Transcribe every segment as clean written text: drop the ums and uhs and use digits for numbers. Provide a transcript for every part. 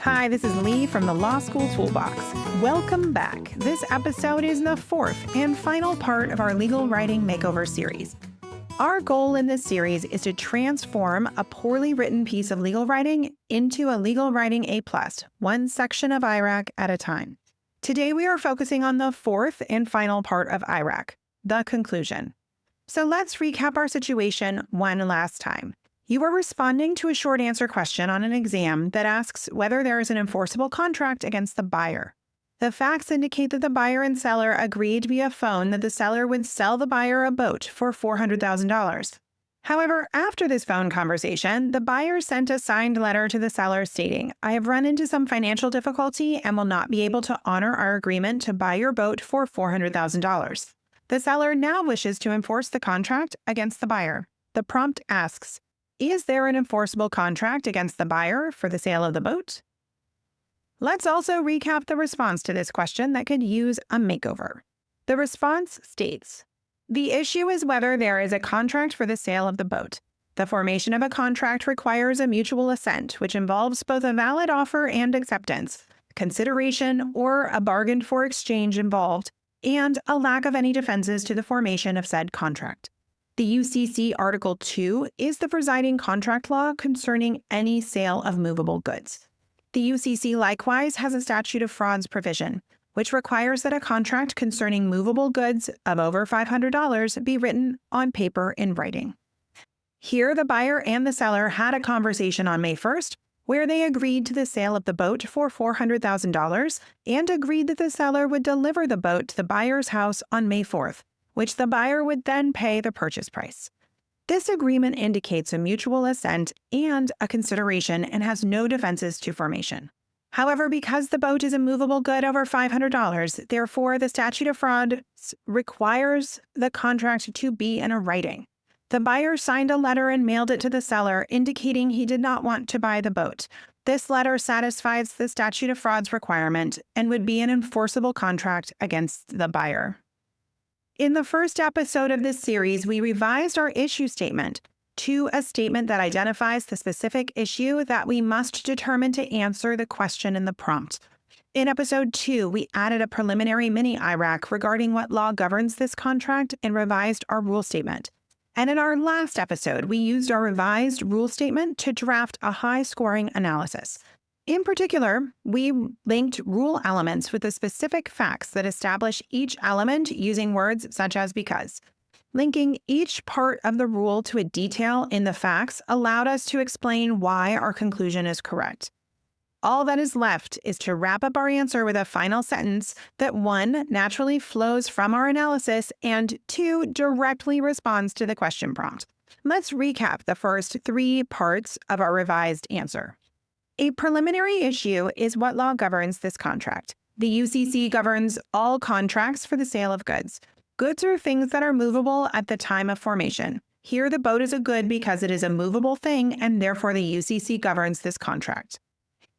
Hi, this is Lee from the Law School Toolbox. Welcome back. This episode is the fourth and final part of our Legal Writing Makeover series. Our goal in this series is to transform a poorly written piece of legal writing into a legal writing A+, one section of IRAC at a time. Today we are focusing on the fourth and final part of IRAC, the conclusion. So let's recap our situation one last time. You are responding to a short answer question on an exam that asks whether there is an enforceable contract against the buyer. The facts indicate that the buyer and seller agreed via phone that the seller would sell the buyer a boat for $400,000. However, after this phone conversation, the buyer sent a signed letter to the seller stating, "I have run into some financial difficulty and will not be able to honor our agreement to buy your boat for $400,000. The seller now wishes to enforce the contract against the buyer. The prompt asks, is there an enforceable contract against the buyer for the sale of the boat? Let's also recap the response to this question that could use a makeover. The response states, the issue is whether there is a contract for the sale of the boat. The formation of a contract requires a mutual assent, which involves both a valid offer and acceptance, consideration or a bargain for exchange involved, and a lack of any defenses to the formation of said contract. The UCC Article 2 is the presiding contract law concerning any sale of movable goods. The UCC likewise has a statute of frauds provision, which requires that a contract concerning movable goods of over $500 be written on paper in writing. Here, the buyer and the seller had a conversation on May 1st, where they agreed to the sale of the boat for $400,000 and agreed that the seller would deliver the boat to the buyer's house on May 4th. Which the buyer would then pay the purchase price. This agreement indicates a mutual assent and a consideration and has no defenses to formation. However, because the boat is a movable good over $500, therefore the statute of frauds requires the contract to be in a writing. The buyer signed a letter and mailed it to the seller indicating he did not want to buy the boat. This letter satisfies the statute of frauds requirement and would be an enforceable contract against the buyer. In the first episode of this series, we revised our issue statement to a statement that identifies the specific issue that we must determine to answer the question in the prompt. In episode 2, we added a preliminary mini IRAC regarding what law governs this contract and revised our rule statement. And in our last episode, we used our revised rule statement to draft a high-scoring analysis. In particular, we linked rule elements with the specific facts that establish each element using words such as because. Linking each part of the rule to a detail in the facts allowed us to explain why our conclusion is correct. All that is left is to wrap up our answer with a final sentence that 1, naturally flows from our analysis, and 2, directly responds to the question prompt. Let's recap the first 3 parts of our revised answer. A preliminary issue is what law governs this contract. The UCC governs all contracts for the sale of goods. Goods are things that are movable at the time of formation. Here, the boat is a good because it is a movable thing, and therefore the UCC governs this contract.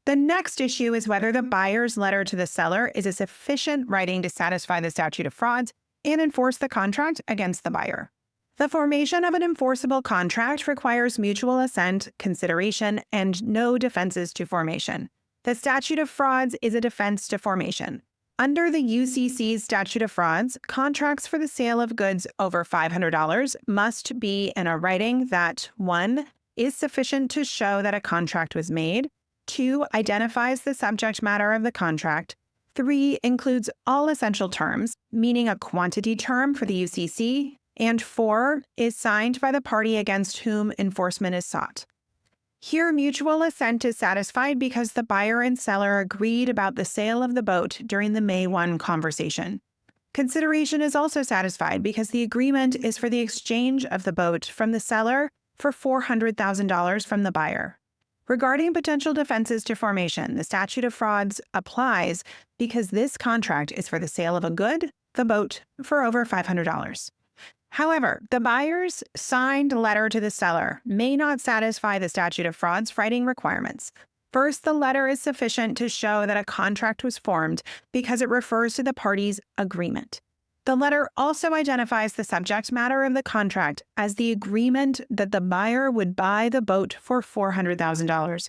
The next issue is whether the buyer's letter to the seller is a sufficient writing to satisfy the statute of frauds and enforce the contract against the buyer. The formation of an enforceable contract requires mutual assent, consideration, and no defenses to formation. The statute of frauds is a defense to formation. Under the UCC's statute of frauds, contracts for the sale of goods over $500 must be in a writing that 1, is sufficient to show that a contract was made, 2, identifies the subject matter of the contract, 3, includes all essential terms, meaning a quantity term for the UCC, and 4, is signed by the party against whom enforcement is sought. Here, mutual assent is satisfied because the buyer and seller agreed about the sale of the boat during the May 1 conversation. Consideration is also satisfied because the agreement is for the exchange of the boat from the seller for $400,000 from the buyer. Regarding potential defenses to formation, the statute of frauds applies because this contract is for the sale of a good, the boat, for over $500. However, the buyer's signed letter to the seller may not satisfy the statute of frauds writing requirements. First, the letter is sufficient to show that a contract was formed because it refers to the parties' agreement. The letter also identifies the subject matter of the contract as the agreement that the buyer would buy the boat for $400,000.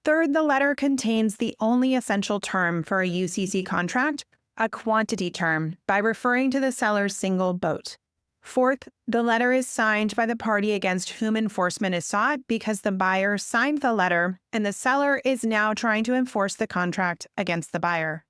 Third, the letter contains the only essential term for a UCC contract, a quantity term, by referring to the seller's single boat. Fourth, the letter is signed by the party against whom enforcement is sought because the buyer signed the letter and the seller is now trying to enforce the contract against the buyer.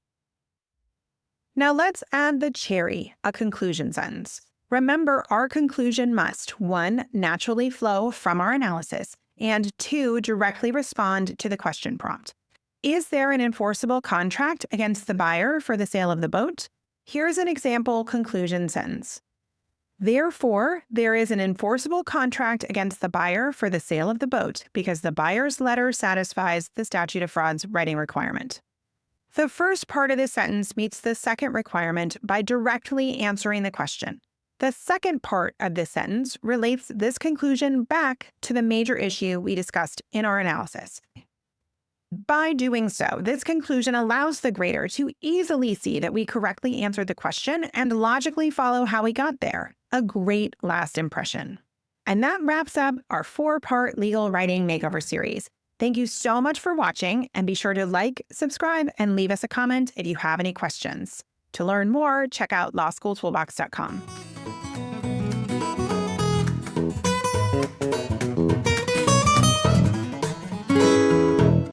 Now let's add the cherry, a conclusion sentence. Remember, our conclusion must 1. Naturally flow from our analysis, and 2. Directly respond to the question prompt. Is there an enforceable contract against the buyer for the sale of the boat? Here's an example conclusion sentence. Therefore, there is an enforceable contract against the buyer for the sale of the boat because the buyer's letter satisfies the statute of frauds writing requirement. The first part of this sentence meets the second requirement by directly answering the question. The second part of this sentence relates this conclusion back to the major issue we discussed in our analysis. By doing so, this conclusion allows the grader to easily see that we correctly answered the question and logically follow how we got there. A great last impression. And that wraps up our 4-part legal writing makeover series. Thank you so much for watching, and be sure to like, subscribe, and leave us a comment if you have any questions. To learn more, check out lawschooltoolbox.com.